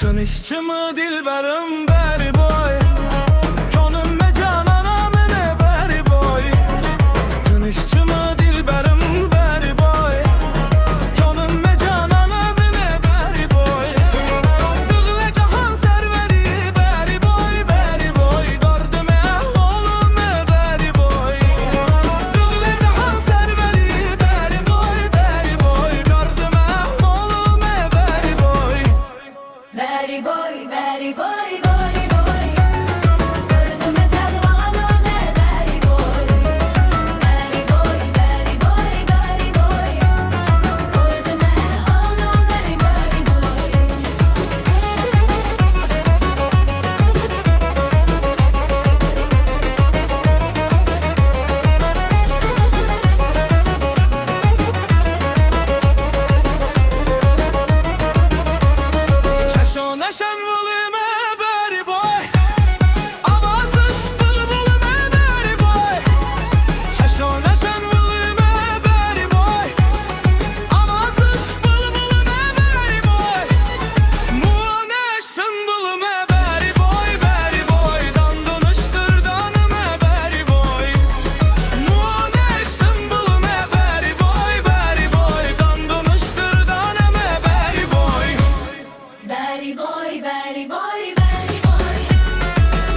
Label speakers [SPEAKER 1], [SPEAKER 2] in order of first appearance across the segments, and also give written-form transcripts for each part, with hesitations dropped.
[SPEAKER 1] Tanışçımı dilberim beri boy, canım ve cananam ne beri boy. Tanışçımı dilberim beri boy, canım ve cananam ne beri boy. Dığle cahan serveri beri boy, beri boy. Dardime oğlum beri boy. Dığle cahan serveri beri boy, beri boy. Dardime oğlum beri boy.
[SPEAKER 2] Beri boy, beri boy, boy, boy. Gördüme tervanı ne beri boy. Beri boy, beri boy, beri boy. Gördüme hanım ne beri boy.
[SPEAKER 1] Çeşone şenvolime beri boy, avazış bulbulime beri boy. Çeşone şenvolime beri boy, avazış bulbulime beri boy. Muane şenvolime beri boy, beri boy. Dandonuştur danıme beri boy. Muane şenvolime beri boy, beri boy. Dandonuştur danıme beri boy.
[SPEAKER 2] Beri boy, beri boy, beri boy.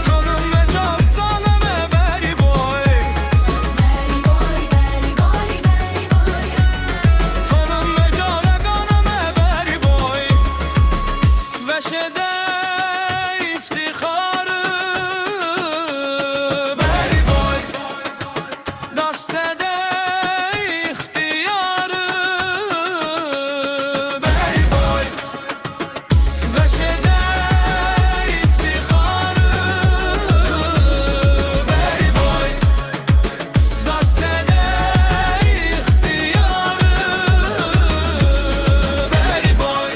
[SPEAKER 1] Canım ve cananım beri boy.
[SPEAKER 2] Beri boy, beri boy, beri boy.
[SPEAKER 1] Canım ve cananım beri boy. Veşede iftiharı beri boy. Dastede ihtiyarı beri boy. Veşede iftiharı beri boy. Dastede ihtiyarı beri boy.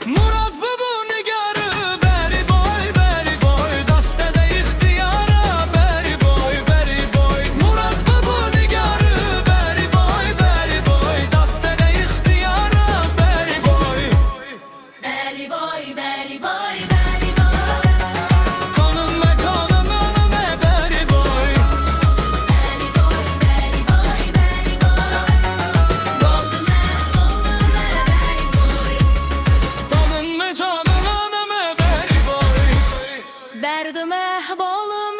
[SPEAKER 1] Murat bu nigarı beri boy, beri boy. Dastede ihtiyarı beri boy, beri boy. Murat bu nigarı beri boy, beri boy. Dastede ihtiyarı beri boy.
[SPEAKER 2] Beri boy, beri boy, beri boy.
[SPEAKER 1] Kanım ve cananım beri boy.
[SPEAKER 2] Beri boy, beri boy, beri boy. Gördüme hanım ne beri boy.
[SPEAKER 1] Kanım ve cananım beri boy.
[SPEAKER 2] Derdime bolum